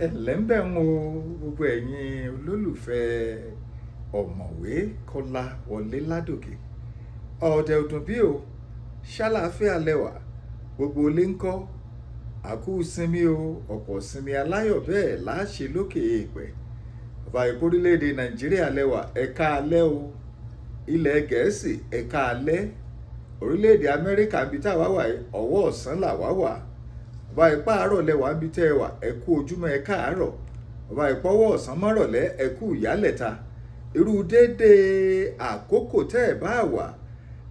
ẹ̀lẹ́ ń bẹ̀ ń wo gbogbo ẹ̀yin olólùfẹ́ ọ̀mọ̀wé Kolawole Ladoke ọ̀dẹ̀ ọdún bí o ṣàlàáfíà lẹ́wà gbogbo ilé ń kọ́ àkú sinmi o ọ̀pọ̀ sinmi aláyọ̀ bẹ́ẹ̀ láṣẹ lókè èèpẹ̀ bàbá ìpórílẹ̀-èdè Nàìjíríà lẹ́wà ẹ̀ka alẹ́ o ilẹ̀ Gẹ̀ẹ́sì ẹ̀ka alẹ́ orílẹ̀-èdè Amẹ́ríkà bíi táwa wà ọwọ́ ọ̀sán làwa wà bàbá ipá àárọ̀ lẹ́wà ń bi tẹ́ ẹ wà ẹ kú ojúmọ́ ẹ káàárọ̀ bàbá ìpọ́wọ́ ọ̀sán mọ́rọ̀lẹ́ ẹ kú ìyálẹ̀ta irú déédéé àkókò tẹ́ ẹ bá wà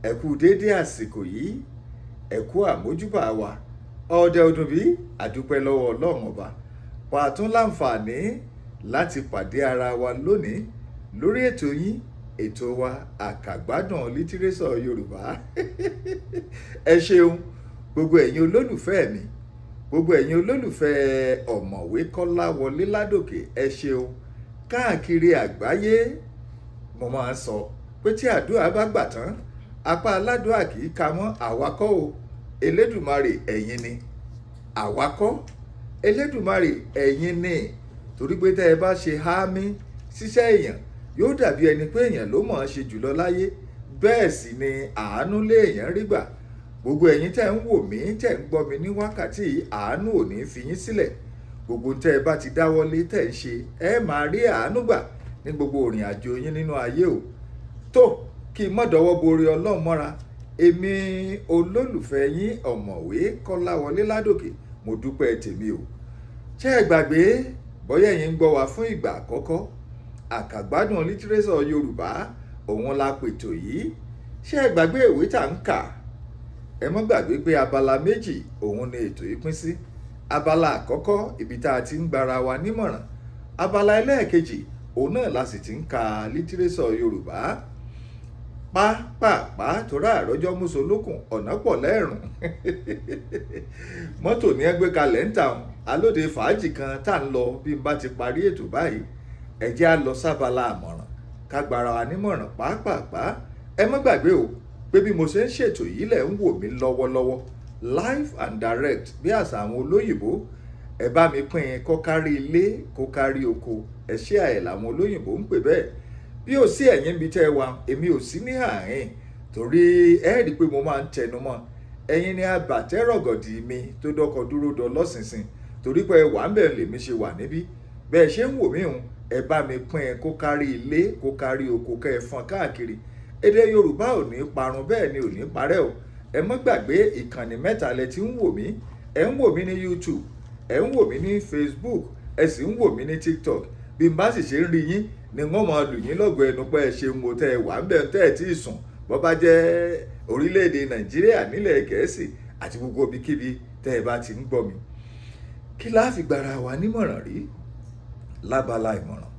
ẹ kú déédéé àsìkò yìí ẹ kú àmójúbà wa ọdẹ ọdún bí àdúpẹ́ lọ́wọ́ Ọlọ́run ọba pàtún láǹfààní láti pàdé ara wa lónìí lórí ètò yín ètò wa Akagbadun Litireso Yorùbá ẹ ṣeun gbogbo ẹ̀yin olólùfẹ́ mi gbogbo ẹ̀yin olólùfẹ́ ọ̀mọ̀wé Kolawole Ladoke ẹ ṣeun káàkiri àgbáyé mo máa ń sọ pé tí àdúrà bá gbà tán apá aládùúà kì í ka mọ́ àwakọ́ o Elédùmarè ẹ̀yin ni àwakọ́ Elédùmarè ẹ̀yin ni torí pé tẹ́ ẹ bá ṣe hámi ṣiṣẹ́ èèyàn yóò dàbí ẹni pé èèyàn ló mọ̀ ọ́n ṣe jùlọ láyé bẹ́ẹ̀ sì ni àánú léèyàn rí gbà gbogbo ẹ̀yin tẹ́ ń wò mí tẹ́ ń gbọ́ mi ní wákàtí àánú ò ní fi yín sílẹ̀ gbogbo tẹ́ ẹ bá ti dáwọ́lé tẹ́ ń ṣe ẹ máa rí àánú gbà ní gbogbo òrìn àjò yín nínú ayé o tó kí n má dọwọ́ borí Ọlọ́run mọ́ra èmi olólùfẹ́ yín ọ̀mọ̀wé Kolawole Ladoke mo dúpẹ́ tèmi o ṣé ẹ gbàgbé bóyá ẹ̀yin ń gbọ́ wa fún ìgbà àkọ́kọ́ Akagbadun Litireso Yorùbá òun la pètò yìí ṣé ẹ gbàgbé ìwé tá ń kà ẹ mọ́ gbàgbé pé abala méjì òun ni ètò yìí pín sí abala àkọ́kọ́ ibi tá a ti ń gbara wa nímọ̀ràn abala ẹlẹ́ẹ̀kejì òun náà la sì ti ń ka Litireso Yorùbá pápápá torá àrọ́jọ́ mùsùlùkùn ọ̀nà pọ̀ lẹ́rùn mọ́tò ní ẹgbẹ́ kalẹ̀ ń tàn alóde fàájì kan tá ń lọ bí n bá ti parí ètò báyìí ẹ jẹ́ á lọ sábala àmọ̀ràn ká gbara wa nímọ̀ràn pápápá ẹ mọ́ gbàgbé o pé bí mo ṣe ń ṣètò yìí lẹ̀ ń wò mí lọ́wọ́lọ́wọ́ live and direct bí àṣà àwọn olóyìnbó ẹ bá mi pín in kó kárí ilé kó kárí oko ẹ ṣé àyè làwọn olóyìnbó ń pè bẹ́ẹ̀ bí ò sí ẹ̀yin bí tẹ́ wa èmi ò sí ní àárín torí ẹ rí i pé mo máa ń tẹnu mọ́ ẹ̀yin ni abàtẹ́rọ̀gọ̀dì mi tó dọ́kọ̀ dúró dọ lọ́sìnsìn torí pé wà ń bẹ̀ lèmi ṣe wà níbí bẹ́ẹ̀ ṣe ń wò mí hùn ẹ bá mi pín in kó kárí ilé kó kárí oko kẹ́ ẹ fọ́n káàkiri èdè Yorùbá ò ní parun bẹ́ẹ̀ ni ò ní parẹ́ o ẹ mọ́ gbàgbé ìkànnì mẹ́ta lẹ ti ń wò mí ẹ ń wò mí ní YouTube ẹ ń wò mí ní Facebook ẹ sì ń wò mí ní TikTok bí n bá sì ṣe ń rí yín ni wọ́n máa lù yín lọ́gọ̀ ẹnu pé ẹ ṣe ń wo tẹ́ ẹ wà ń bẹ̀ tẹ́ ẹ tí ì sùn bọ́ bá jẹ́ orílẹ̀-èdè Nàìjíríà nílẹ̀ Gẹ̀ẹ́sì àti gbogbo ibikíbi tẹ́ ẹ bá ti ń gbọ́ mi kí la fi gbara wa nímọ̀ràn rí lábala ìmọ̀ràn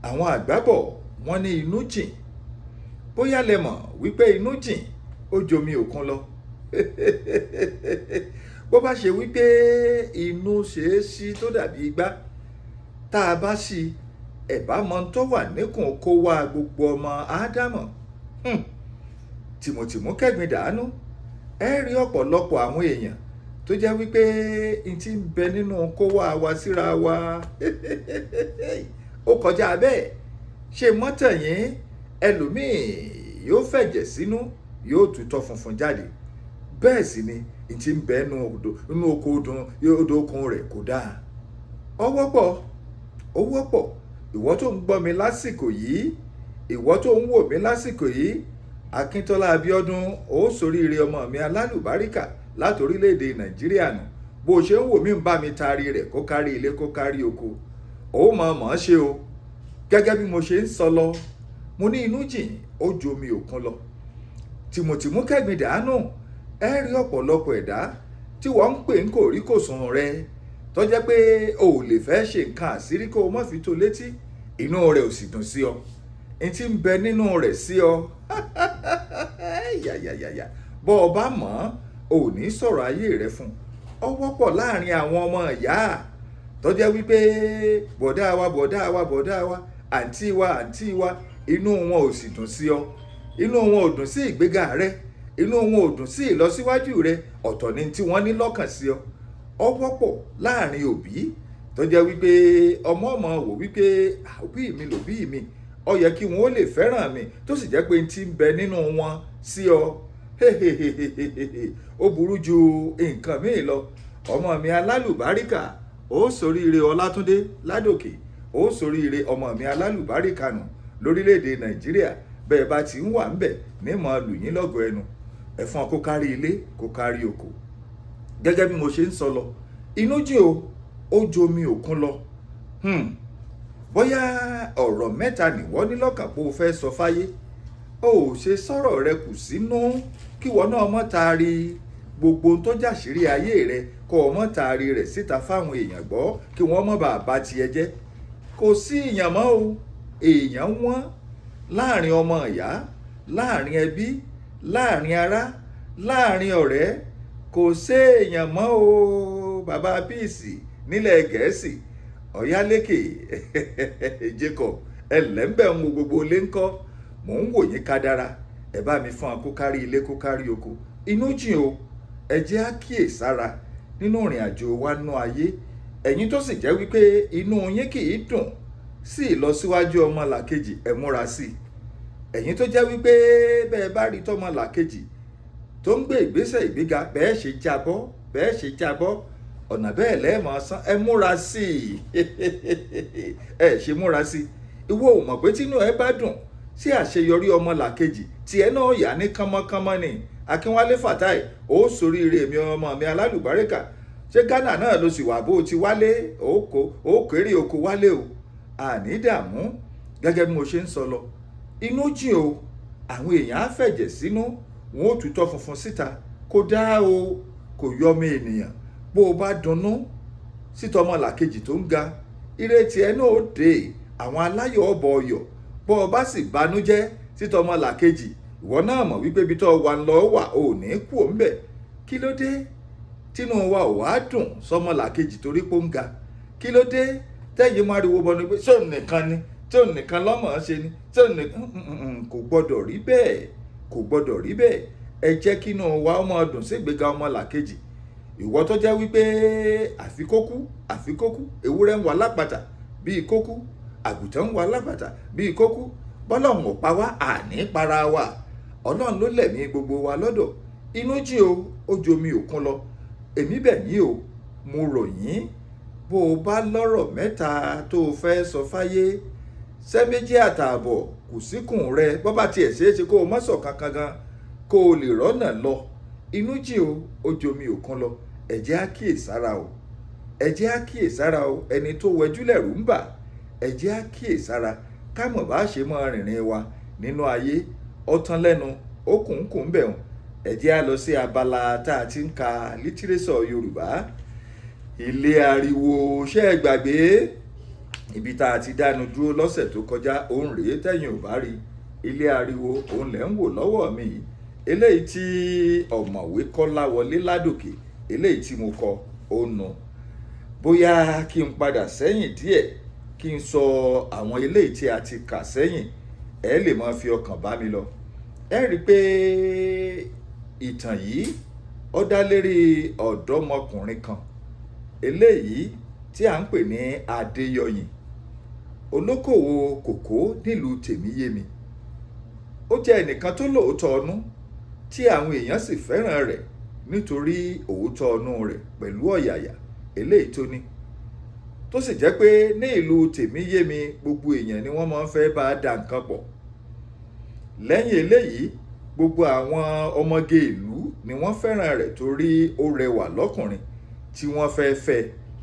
àwọn àgbà bọ̀ wọ́n ní inú jìn bóyá lẹ mọ̀ wípé inú jìn ó jomi òkun lọ bó bá ṣe wípé inú ṣeé ṣí tó dàbí igbá tá a bá ṣí ẹ̀bá mọ tó wà níkùn kó wá gbogbo ọmọ ádámọ̀ tìmùtìmù kẹ́gbin dànù ẹ rí ọ̀pọ̀lọpọ̀ àwọn èèyàn tó jẹ́ wípé n ti ń bẹ nínú kó wá wa síra wa ó kọjá bẹ́ẹ̀ ṣe mọ́tàn yín ẹlòmíì yóò fẹ̀jẹ̀ sínú yóò tutọ́ funfun jáde bẹ́ẹ̀ sì ni n ti ń bẹ nínú oko odò okun rẹ̀ kò dáa ó wọ́pọ̀ ìwọ tó ń gbọ́ mi lásìkò yìí ìwọ tó ń wò mí lásìkò yìí Akíntọ́lá Abíọ́dún ó soríire ọmọ mi alálùbáríkà láti orílẹ̀-èdè Nàìjíríà nù bó ṣe ń wò mí ń bá mi taari rẹ̀ kó kárí ilé kó kárí oko ó mọ̀ ọ́n ṣe o gẹ́gẹ́ bí mo ṣe ń sọ lọ mo ní inú jìn ó jomi òkun lọ tìmùtìmù kẹ́gbin dànù ẹ rí ọ̀pọ̀lọpọ̀ ẹ̀dá tí wọ́n ń pè ń kò rí kò sùn rẹ tó jẹ́ pé o ò lè fẹ́ ṣe nǹkan àṣírí kó o má fi tó létí inú rẹ̀ ò sì dùn sí ọ n ti ń bẹ nínú rẹ̀ sí ọ yàyàyàyà bọ́ ọ bá mọ̀ ọ́ ò ní sọ̀rọ̀ ayé rẹ fún ọ wọ́pọ̀ láàrin àwọn ọmọ ìyá tó jẹ́ wípé bọ̀dá wa àǹtí wa inú wọn ò sì dùn sí ọ inú wọn ò dùn sí ìgbéga rẹ inú wọn ò dùn sí ìlọsíwájú rẹ ọ̀tọ̀ ni tí wọ́n ní lọ́kàn sí ọ ó wọ́pọ̀ láàrin òbí tó jẹ́ wípé ọmọ wò wípé òbí mi lòbí mi, ó yẹ kí wọn ó lè fẹ́ràn mi, tó sì jẹ́ pé n ti ń bẹ nínú wọn sí ọ ó burú ju nǹkan míì lọ. Ọmọ mi alálùbáríkà, ó ṣoríire Ọlátúndé Ládòkè, ó ṣoríire ọmọ mi alálùbáríkà nù lórílẹ̀‐èdè Nàìjíríà. Bẹ́ẹ̀ bá ti ń wà ń bẹ̀ ní mọ̀ lù yín lọ́gọ̀ ẹnu, ẹ̀fọn kó kárí ilé kó kárí oko. Gẹ́gẹ́ bí mo ṣe ń sọ lọ, inú jìn o, ó jomi òkun lọ. Bóyá ọ̀rọ̀ mẹ́ta nìwọ ní lọ́kàn pé o fẹ́ sọ fáyé, o ò ṣe sọ̀rọ̀ rẹ kù sínú kí wọn náà mọ́ taari gbogbo tó jàṣírí ayé rẹ, kó o mọ́ taari rẹ̀ síta fáwọn èèyàn gbọ́ kí wọ́n mọ́ bàa bá tiẹ̀ jẹ́. Kò sí èèyàn mọ́ o, èèyàn wọ́n láàrin ọmọ ìyá, láàrin ẹbí, láàrin ará, láàrin ọ̀rẹ́. Kò sí èèyàn mọ́ o, bàbá píìsì nílẹ̀ Gẹ̀ẹ́sì, Ọ̀yálékè Jacob ẹlẹ́mbẹ̀ ń wo gbogbo ilé ńkọ́, mò ń wò yín kádàrá, ẹ bá mi fún kó kárí ilé kó kárí oko. Inú jìn o, ẹ jẹ́ á kíyèsára nínú ìrìn àjò wa nú ayé. Ẹ̀yin tó sì jẹ́ wípé inú yín kì í dùn sí ìlọsíwájú ọmọlàkejì, ẹ múra sí i. Ẹ̀yin tó jẹ́ wípé bẹ́ẹ̀ bá rí tọmọlàkejì tó ń gbé ìgbésẹ̀ ìgbéga, bẹ́ẹ̀ ṣe jábọ́ ọ̀nà bẹ́ẹ̀ lẹ́ẹ̀mọ́ sán, ẹ múra sí i ẹ ṣe múra sí i. Ìwọ ò mọ̀ pé tínú ẹ bá dùn sí àṣeyọrí ọmọlàkejì, tiẹ̀ náà yà ní kánmọ́kánmọ́ ni. Akínwálé Fatai, ó ṣoríire mi ọmọ mi alálùbáríkà. Ṣé Ghana náà ló sì wà bó ti wálé? Ó kéré oko wálé o, àní dààmú. Gẹ́gẹ́ bí mo ṣe ń sọ lọ, inú jìn o, àwọn èèyàn á fẹ̀jẹ̀ sínú, wọn ó tutọ́ funfun síta. Kò dáa o, kò yọmọ ènìyàn. Bó o bá dunnú sí tọmọlàkejì tó ń ga, ìrètí ẹ náà ó dé, àwọn aláyọ̀ ọ̀bọ̀ ọyọ̀. Bó o bá sì banújẹ́ sí tọmọlàkejì, ìwọ náà mọ̀ wípé ibi tó wà ń lọ wà ò ní kú ò ń bẹ̀. Kí ló dé tínú wa ò wá dùn sọmọlàkejì torí pé ó ń ga? Kí ló dé tẹ́yìn máa riwo bọnu pé ṣé òun nìkan ni, ṣé òun nìkan lọ́mọ̀ ṣe ni, ṣé òun nìkan? Kò gbọdọ̀ rí bẹ́ẹ̀, kò gbọdọ̀ rí bẹ́ẹ̀. Ẹ jẹ́ kínú wa ó máa dùn sí ìgbéga ọmọlàkejì. Ìwọ tó jẹ́ wípé àfikókú, ewúrẹ́ ń wá lápàtà bíi kókú, àgùntàn ń wá lápàtà bíi kókú. Bọ́lọ́run ò pa wá, àní para wa. Ọlọ́run ló lẹ̀mí gbogbo wa lọ́dọ̀. Inú jìn o, ó jomi òkun lọ. Èmi bẹ̀ yín o, mo rọ̀ yín, bó o bá lọ́rọ̀ mẹ́ta tó o fẹ́ sọ fáyé, ṣẹ́ méjì àtààbọ̀ kù síkùn rẹ. Bọ́ bá tiẹ̀ ṣeé ṣe kó o má sọ kankan gan, kó o lè rọ́nà lọ. Inú jìn o, ó jomi òkun lọ. Ẹ jẹ́ á kíyèsára o, ẹ jẹ́ á kíyèsára o. Ẹni tó wẹjú lẹ̀rù ń bà, ẹ jẹ́ á kíyèsára ká mọ̀ bá ṣe mọ́ rìnrìn wa nínú ayé. Ọ̀tán lẹ́nu ó kùnkùn bẹ̀rùn. Ẹ jẹ́ á lọ sí abala tá a ti ń ka Litireso Yorùbá. Ilé ariwo, ṣé ẹ gbàgbé ibi tá a ti dánu dúró lọ́sẹ̀ tó kọjá? Òun rèé tẹ́yìn ò bá rí. Ilé ariwo òun lẹ̀ ń wò lọ́wọ́ mi yìí. Eléyìí tí Ọ̀mọ̀wé Kolawole Ladoke, eléyìí tí mo kọ ó nu. Bóyá kí n padà sẹ́yìn díẹ̀ kí n sọ àwọn eléyìí tí a ti kà sẹ́yìn, ẹ lè máa fi ọkàn bá mi lọ. Ẹ rí i pé ìtàn yìí ó dá lérí ọ̀dọ́mọkùnrin kan eléyìí tí à ń pè ní Adéyọyìn, olókòwò kòkó nílùú Tèmíyémi. Ó jẹ́ ẹnìkan tó lóòótọ́ ọnú tí àwọn èèyàn sì fẹ́ràn rẹ̀ nítorí òótọ́ ọnú rẹ̀ pẹ̀lú ọ̀yàyà eléyìí tó ní. Tó sì jẹ́ pé ní ìlú Tèmíyémi gbogbo èèyàn ni wọ́n máa ń fẹ́ bá a dà nǹkan pọ̀. Lẹ́yìn eléyìí, gbogbo àwọn ọmọge ìlú ni wọ́n fẹ́ràn rẹ̀ torí ó rẹwà lọ́kùnrin tí wọ́n fẹ́ fẹ́,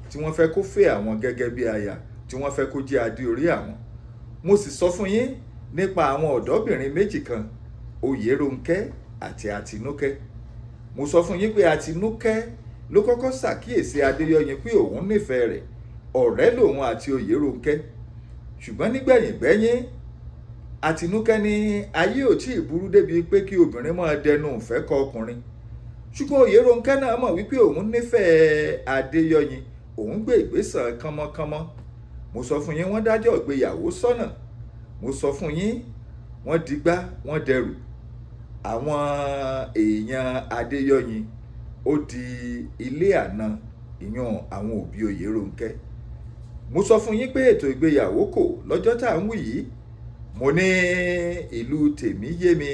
tí wọ́n fẹ́ kó fẹ́ àwọn gẹ́gẹ́ bí aya, tí wọ́n fẹ́ kó jẹ́ adé orí àwọn. Mo sì sọ fún yín nípa àwọn ọ̀dọ́bìnrin méjì kan, Oyèrónkẹ́ àti Àtinúkẹ́. Mo sọ fún yín pé Àtinúkẹ́ ló kọ́kọ́ ṣàkíyèsí Adéyọyìn pé òun nífẹ̀ẹ́ rẹ̀, ọ̀rẹ́ lòun àti Oyèrónkẹ́. Ṣùgbọ́n nígbẹ̀yìngbẹ́yín, Àtinúkẹ́ ní ayé ò tí ì burú débi pé kí obìnrin máa dẹnu ìfẹ́ kọ ọkùnrin. Ṣùgbọ́n Oyèrónkẹ́ náà mọ̀ wípé òun nífẹ̀ẹ́ Adéyọyìn, òun gbé ìgbésẹ̀ kánmọ́kánmọ́. Mo sọ fún yín wọ́n dájọ́ ìgbéyàwó sọ́nà. Mo sọ fún yín wọ́n digbá wọ́n dẹrù. Àwọn èèyàn Adéyọyìn ó di ilé àna ìyàn àwọn òbí Oyèrónkẹ́. Mo sọ fún yín pé ètò ìgbéyàwó kò lọ́jọ́ tá à ń wí yìí. Mo ní ìlú tèmi yé mi.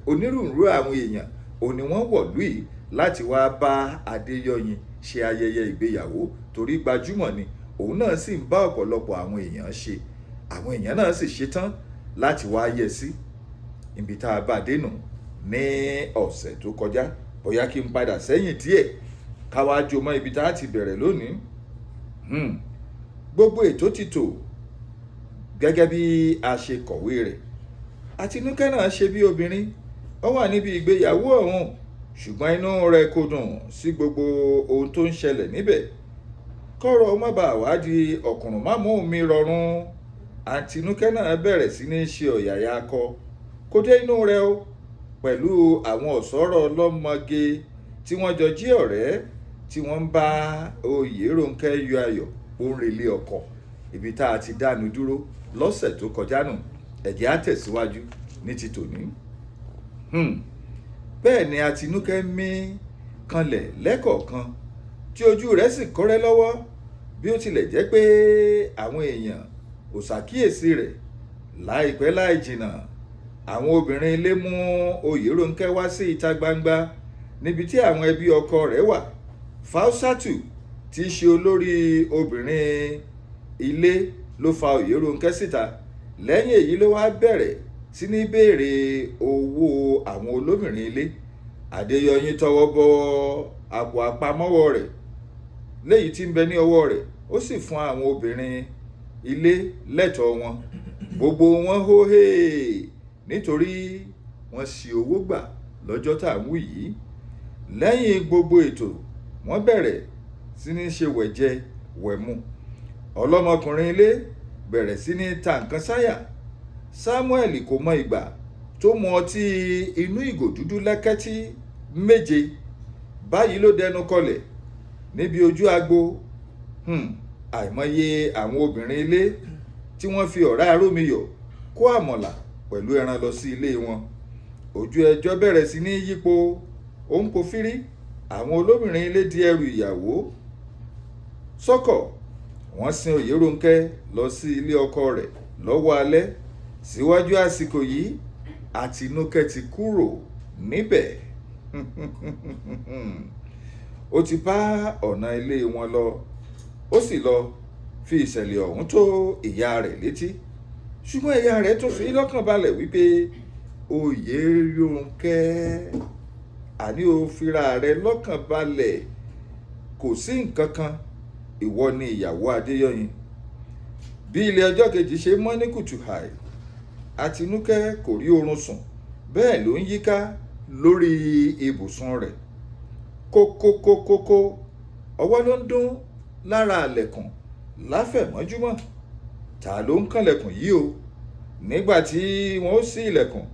Onírúurú àwọn èèyàn òní wọ́n wọ̀lú yìí láti wá bá Adéyọyìn ṣe ayẹyẹ ìgbéyàwó torí gbajúmọ̀ ni òun náà sì ń bá ọ̀pọ̀lọpọ̀ àwọn èèyàn ṣe. Àwọn èèyàn náà sì ṣetán láti wá yẹ sí ibi tá a bá dénú ní ọ̀sẹ̀ tó kọjá. Bóyá kí n padà sẹ́yìn díẹ̀ ká wá jọ mọ́ ibi tá a ti bẹ̀rẹ̀ lónìí. Gbogbo ètò ti tò gẹ́gẹ́ bí a ṣe kọ̀wé rẹ̀. Àtinúkẹ́ náà ṣe bí obìnrin, ó wà níbi ìgbéyàwó ọ̀hún, ṣùgbọ́n inú rẹ̀ kò dùn sí gbogbo ohun tó ń ṣẹlẹ̀ níbẹ̀. Kọ́rọ̀ má bàa wá di ọ̀kùnrùn má mú mi rọrùn. Àtinúkẹ́ náà bẹ̀rẹ̀ sí ní ṣe ọ̀yàyà akọ kó dé inú rẹ̀ o, pẹ̀lú àwọn ọ̀ṣọ́rọ̀ ọlọ́mọge tí wọ́n jọ jí ọ̀rẹ́ tí wọ́n ń bá Oyèrónkẹ́ yọ ayọ̀ ó ń relé ọkọ. Ibi tá a ti dánu dúró lọ́sẹ̀ tó kọjá nù, ẹ jẹ́ á tẹ̀síwájú ní ti tòní. Bẹ́ẹ̀ ni Àtinúkẹ́ mí kanlẹ̀ lẹ́kọ̀ọ̀kan tí ojú rẹ̀ sì kọ́rẹ́ lọ́wọ́, bí ó tilẹ̀ jẹ́ pé àwọn èèyàn ò ṣàkíyèsí rẹ̀. Láìpẹ́ láì jìnnà, àwọn obìnrin ilé mú Oyèrónkẹ́ wá sí ìta gbangba níbi tí àwọn ẹbí ọkọ rẹ̀ wà. Fáúsátù tí í ṣe olórí obìnrin ilé ló fa Oyèrónkẹ́ síta. Lẹ́yìn èyí ló wá bẹ̀rẹ̀ sí ní béèrè owó àwọn olóbìnrin ilé. Adéyọyìn tọwọ́ bọ àpò àpamọ́wọ́ rẹ̀ léyìí tí ń bẹ ní ọwọ́ rẹ̀, ó sì fún àwọn obìnrin ilé lẹ́tọ̀ọ́ wọn. Gbogbo wọn hó hé nítorí wọ́n ṣi owó gbà lọ́jọ́ tá à ń wí yìí. Lẹ́yìn gbogbo ètò, wọ́n bẹ̀rẹ̀ sí ní ṣe wẹ̀jẹ wẹ̀mu. Ọlọ́mọkùnrin ilé bẹ̀rẹ̀ sí ní ta nǹkan sáyà. Samuel kò mọ ìgbà tó mu ọtí inú ìgò dúdú lẹ́kẹ́tí méje. Báyìí ló dẹnu kọlẹ̀ níbi ojú agbo. Àìmọye àwọn obìnrin ilé tí wọ́n fi ọ̀rá arómiyọ̀ kó àmọ̀là pẹ̀lú ẹran lọ sí ilé wọn. Ojú ẹjọ́ bẹ̀rẹ̀ sí ní yípo, ó ń po fírí. Àwọn olóbìnrin ilé di ẹrù ìyàwó sọ́kọ̀. Wọ́n sin Oyèrónkẹ́ lọ sí ilé ọkọ rẹ̀ lọ́wọ́ alẹ́. Síwájú àsìkò yìí, Àtinúkẹ́ ti kúrò níbẹ̀. Ó ti bá ọ̀nà ilé wọn lọ, ó sì lọ fi ìṣẹ̀lẹ̀ ọ̀hún tó ìyá rẹ̀ létí. Ṣùgbọ́n ìyá rẹ̀ tún fi lọ́kàn balẹ̀ wípé Oyèrónkẹ́, àní o fira rẹ̀ lọ́kàn balẹ̀, kò sí nǹkan kan, ìwọ ni ìyàwó Adéyọyìn. Bí ilé ọjọ́ kejì ṣe mọ́ ní kùtù hàì, Àtinúkẹ́ kò rí oorun sùn, bẹ́ẹ̀ ló ń yíká lórí ibùsùn rẹ̀. Kókókókókó ọwọ́ ló ń dún lára àlẹ̀kùn láfẹ̀mọ́júmọ́. Ta ló ń kànlẹ̀kùn yìí o? Nígbà tí wọ́n ó ṣí ilẹ̀kùn,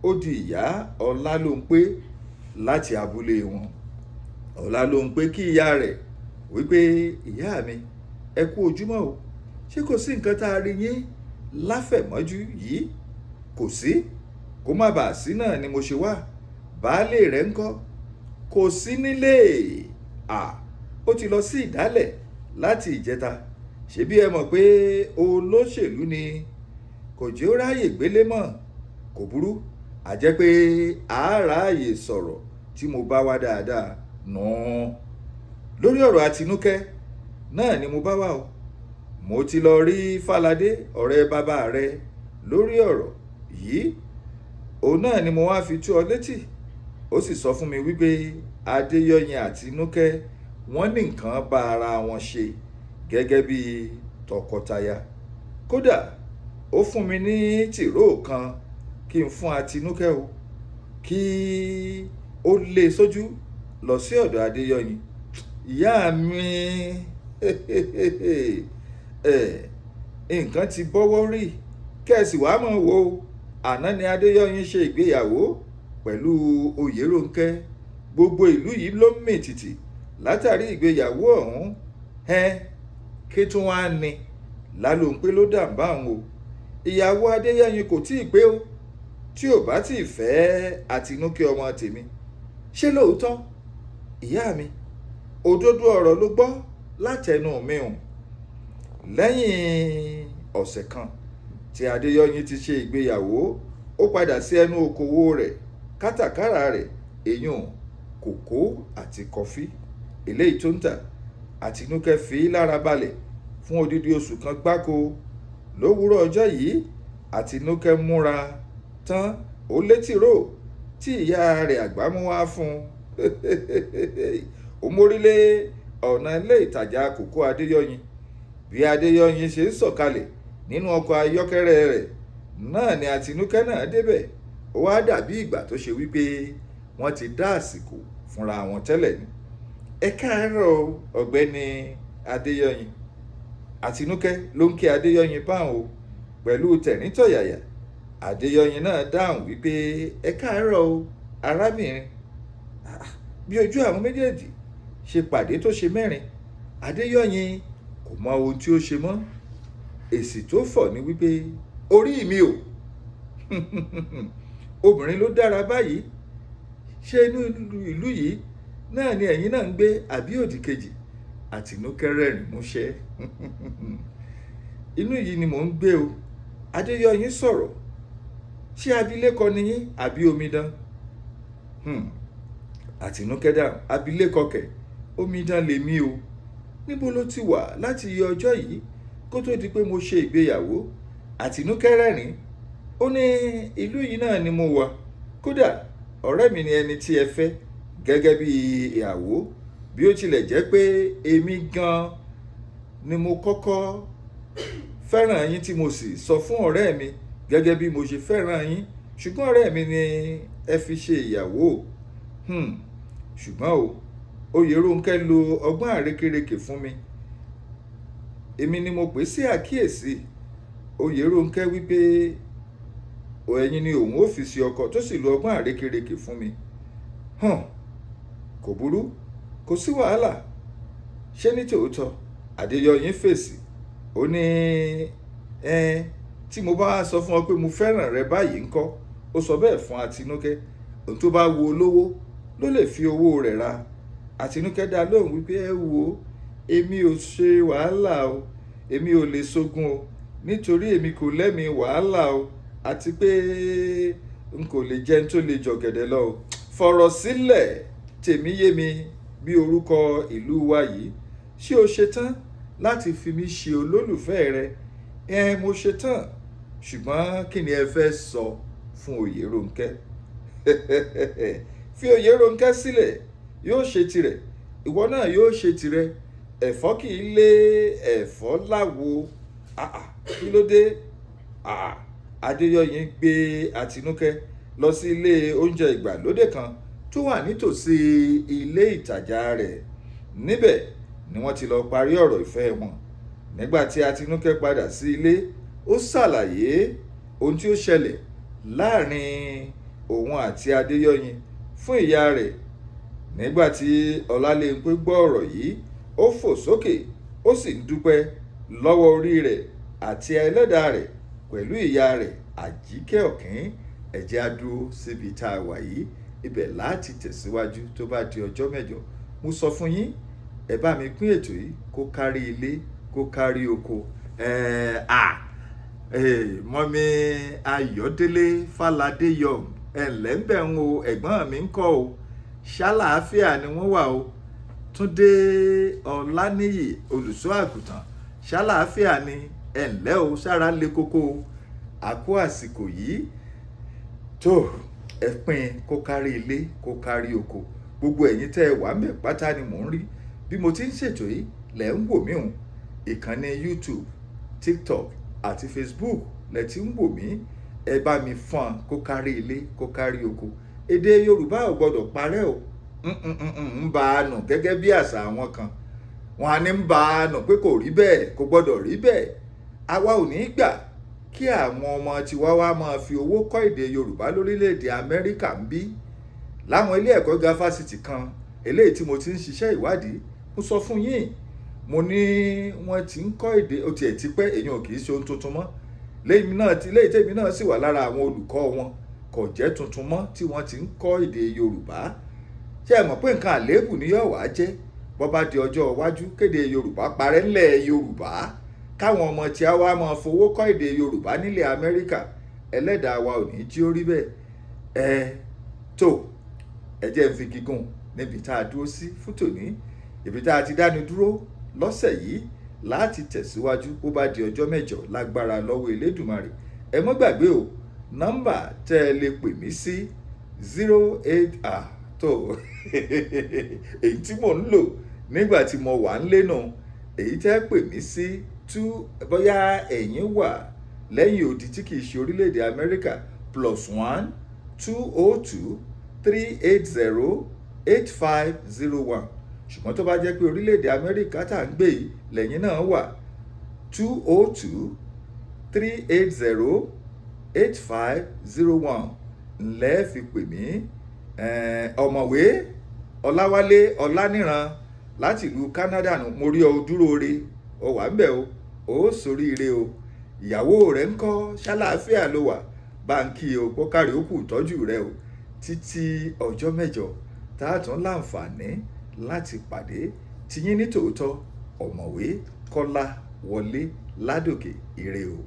ó di ìyá Ọlálóńpé láti abúlé wọn. Ọlálóńpé kí ìyá rẹ̀ wípé, ìyá mi, ẹ kú ojúmọ́ o. Ṣé kò sí nǹkan tá a rí yín láfẹ̀mọ́jú yìí? Kò sí, kó má bàa sí náà ni mo ṣe wá. Baálé rẹ̀ ńkọ́? Kò sí nílé. Ó ti lọ sí ìdálẹ̀ láti ìjẹta. Ṣebí ẹ mọ̀ pé olóṣèlú ni, kò jẹ́ ó ráyè gbélé mọ́. Kò burú, a jẹ́ pé a ráyè sọ̀rọ̀ tí mo bá wá dáadáa náà. Lórí ọ̀rọ̀ Àtinúkẹ́ náà ni mo bá wá o. Mo ti lọ rí Fáládé, ọ̀rẹ́ bàbá rẹ, lórí ọ̀rọ̀ yìí. Òun náà ni mo wá fi tú ọ létí. Ó sì sọ fún mi wípé Adéyọyìn Àtinúkẹ́ wọ́n ní nǹkan bá ara wọn ṣe gẹ́gẹ́ bí tọkọtaya. Kódà ó fún mi ní tìró kan kí n fún Àtinúkẹ́ o, kí ó lé sójú lọ sí ọ̀dọ̀ Adéyọyìn. Ìyá mi, nǹkan ti bọ́wọ́ rí. Kẹ́sì wàá mọ̀ wò ó. Àná ni Adéyọyìn ṣe ìgbéyàwó pẹ̀lú Oyèrónkẹ́. Gbogbo ìlú yìí ló ń mì tìtì látàrí ìgbéyàwó ọ̀hún. Kí tún wá ní Lálóńpé ló dàmbá òun o. Ìyàwó Adéyọyìn kò tíì pé o, tí ò bá tíì fẹ́ Àtinúkẹ́ ọmọ tèmi. Ṣé lóòótọ́? Ìyá mi, òdodo ọ̀rọ̀ ló gbọ́ látẹnu mi hùn. Lẹ́yìn ọ̀sẹ̀ kan tí Adéyọyìn ti ṣe ìgbéyàwó, ó padà sí ẹnu okòwò rẹ̀ kátàkárà rẹ̀ èyún kòkó àti kọfí eléyìí tó ń tà. Àtinúkẹ́ fi lára balẹ̀ fún odidi oṣù kan gbáko. Lówùúrọ̀ ọjọ́ yìí Àtinúkẹ́ múra tán ó létírò tí ìyá rẹ̀ àgbà mú wá fún un. Ó mórílé ọ̀nà ilé ìtajà kòkó Adéyọyìn. Bí Adéyọyìn ṣe ń sọ̀kalẹ̀ nínú ọkọ̀ ayọ́kẹ́lẹ́ rẹ̀ náà ni Àtinúkẹ́ náà débẹ̀. Ó wá dàbí ìgbà tó ṣe wípé wọ́n ti dá àsìkò fúnra wọn tẹ́lẹ̀ ni. Ẹ káàárọ̀ ọ̀gbẹ́ni Adéyọyìn. Àtinúkẹ́ ló ń kí Adéyọyìn báwọn o pẹ̀lú tẹ̀ríntọ̀yàyà. Adéyọyìn náà dáhùn wípé ẹ káàárọ̀ o arábìnrin. Bí ojú àwọn méjèèjì ṣe pàdé tó ṣe mẹ́rin, Adéyọyìn kò mọ ohun tí ó ṣe mọ́. Èsì tó fọ̀ ni wípé orí mi o. Obìnrin ló dára báyìí. Ṣé inú ìlú yìí náà ni ẹ̀yin náà ń gbé àbí òdì kejì? Àtinúkẹ́ rẹ́rìn músẹ́. Inú yìí ni mò ń gbé o. Adéyọyìn sọ̀rọ̀. Ṣé abilékọ ni yín àbí omidan? Àtinúkẹ́ dáhùn, abilékọ kẹ̀, omidan lèmi o. Níbo ló ti wà láti iye ọjọ́ yìí kó tó di pé mo ṣe ìgbéyàwó? Àtinúkẹ́ rẹ́rìn. Ó ní ìlú yìí náà ni mo wà. Kódà ọ̀rẹ́ mi ni ẹni tí ẹ fẹ́ gẹ́gẹ́ bí ìyàwó, bí ó tilẹ̀ jẹ́ pé èmi gan ni mo kọ́kọ́ fẹ́ràn yín tí mo sì sọ fún ọ̀rẹ́ mi gẹ́gẹ́ bí mo ṣe fẹ́ràn yín, ṣùgbọ́n ọ̀rẹ́ mi ni ẹ fi ṣe ìyàwó. Ṣùgbọ́n o, Oyèrónkẹ́ lo ọgbọ́n àrékérekè fún mi. Èmi ni mo pè sí àkíyèsí. Oyèrónkẹ́ wípé ẹ̀yin ni òun ó fi ṣe ọkọ tó sì lo ọgbọ́n àrékérekè fún mi. Kò burú, kò sí wàhálà. Ṣé ní tòótọ́? Adéyọyìn fèsì. Ó ní tí mo bá sọ fún ọ pé mo fẹ́ràn rẹ báyìí ńkọ́? Ó sọ bẹ́ẹ̀ fún Àtinúkẹ́. Ohun tó bá wo olówó ló lè fi owó rẹ̀ ra. Àtinúkẹ́ dá lóhùn wípé ẹ wo, èmi ò ṣe wàhálà o, èmi ò lè ṣogun o, nítorí èmi kò lẹ́mìí wàhálà o, àti pé n kò lè jẹun tó lè jọ̀gẹ̀dẹ̀ lọ o. Fọ̀rọ̀ sílẹ̀, tèmi yé mi bí orúkọ ìlú wa yìí. Ṣé o ṣetán láti fi mí ṣe olólùfẹ́ rẹ? Mo ṣetán, ṣùgbọ́n kí ni ẹ fẹ́ sọ fún Oyèrónkẹ́? Fi Oyèrónkẹ́ sílẹ̀, yóò ṣe tirẹ̀, ìwọ náà yóò ṣe tirẹ̀. Ẹ̀fọ́ kì í lé ẹ̀fọ́ láwo. Kí ló dé? Adéyọyìn gbé Àtinúkẹ́ lọ sí ilé oúnjẹ ìgbàlódé kan tó wà nítòsí ilé ìtajà rẹ̀. Níbẹ̀ ni wọ́n ti lọ parí ọ̀rọ̀ ìfẹ́ wọn. Nígbà tí Àtinúkẹ́ padà sí ilé, ó ṣàlàyé ohun tí ó ṣẹlẹ̀ láàrin òun àti Adéyọyìn fún ìyá rẹ̀. Nígbà tí Ọlálénpé gbọ́ ọ̀rọ̀ yìí, ó fò sókè, ó sì ń dúpẹ́ lọ́wọ́ orí rẹ̀ àti ẹlẹ́dàá rẹ̀ pẹ̀lú ìyá rẹ̀ Àjíkẹ́ Ọ̀kín. Ẹ jẹ́ á dúró síbi tá a wà yìí, ibẹ̀ láti tẹ̀síwájú tó bá di ọjọ́ mẹ́jọ. Mo sọ fún yín, ẹ bá mi pín ètò yìí kó kárí ilé, kó kárí oko. Mọ́mí Ayọ̀délé Fáládé Young, ẹ̀ǹlẹ́ ń bẹ̀ ń o, ẹ̀gbọ́n mi ń kọ́ o, ṣàlàáfíà ni wọ́n wà o. Túndé Ọláníyì olùṣọ́ àgùntàn, ṣàlàáfíà ni, ẹ̀ǹlẹ́ o, sára lé kókó o. Àkó àsìkò yìí tó ẹ pín kó kárí ilé, kó kárí oko. Gbogbo ẹ̀yin tẹ́ ẹ wà ń bẹ̀ pátá ni mò ń rí bí mo ti ń ṣètò yìí, lẹ̀ ń wò mí hùn. Ìkànnì YouTube, TikTok àti Facebook lẹ ti ń wò mí. Ẹ bá mi fọ́n kó kárí ilé, kó kárí oko. Èdè Yorùbá ò gbọdọ̀ parẹ́ o. ń bá a nù gẹ́gẹ́ bí àṣà àwọn kan. Wọ́n á ní ń bá a nù pé kò rí bẹ́ẹ̀, kò gbọdọ̀ rí bẹ́ẹ̀. Àwa ò ní gbà kí àwọn ọmọ tiwa wá máa fi owó kọ́ èdè Yorùbá lórílẹ̀‐èdè Amẹ́ríkà ń bí. Láwọn ilé ẹ̀kọ́ gíga fásitì kan eléyìí tí mo ti ń ṣiṣẹ́ ìwádìí, mo sọ fún yín, mo ní wọ́n ti ń kọ́ èdè, ó tiẹ̀ ti pẹ́, èèyàn kì í ṣe ohun tuntun mọ́. Léyìí tèmi náà sì wà lára àwọn olùkọ́ wọn, kò jẹ́ tuntun mọ́ tí wọ́n ti ń kọ́ èdè Yorùbá. Ṣé ẹ mọ̀ pé nǹkan àléébù ni yóò wá jẹ́ bó bá di ọjọ́ iwájú kéde Yorùbá parẹ́ ńlẹ̀ Yorùbá káwọn ọmọ tí a wá máa fowó kọ́ èdè Yorùbá nílẹ̀ Amẹ́ríkà, ẹlẹ́dàá wa ò ní jí ó rí bẹ́ẹ̀. Tó ẹ jẹ́ n fi gígùn níbi tá a dúró sí fún tòní, ibi tá a ti dáni dúró lọ́sẹ̀ yìí láti tẹ̀síwájú bó bá di ọjọ́ mẹ́jọ lágbára lọ́wọ́ Elédùmarè. Ẹ mọ́ gbàgbé o, nọ́mbà tẹ́ ẹ lè pè mí sí 08 tó èyí tí mò ń lò nígbà tí mo wà ń lé náà, èyí tẹ́ pè mí sí bóyá ẹ̀yin wà lẹ́yìn odi tí kìí ṣe orílẹ̀-èdè Amẹ́ríkà, +1 202 380 8501. Ṣùgbọ́n tó bá jẹ́ pé orílẹ̀-èdè Amẹ́ríkà tá à ń gbé yìí lẹ́yìn náà wà, 202 380 8501 ńlẹ́ fi pè mí. Ọ̀mọ̀wé Ọláwálé Ọláníran láti ìlú Canada nù, mo rí ọ dúró re, ọ wà ń bẹ̀ o, ó soríire o. Ìyàwó rẹ̀ ń kọ́, ṣàlàáfíà ló wà, báńkì o, kọ́kàrí ó kù tọ́jú rẹ o. Títí ọjọ́ mẹ́jọ tá a tún láǹfààní láti pàdé, tiyín ní tòótọ́ Ọ̀mọ̀wé Kọ́láwọlé Ládòkè. Ire o.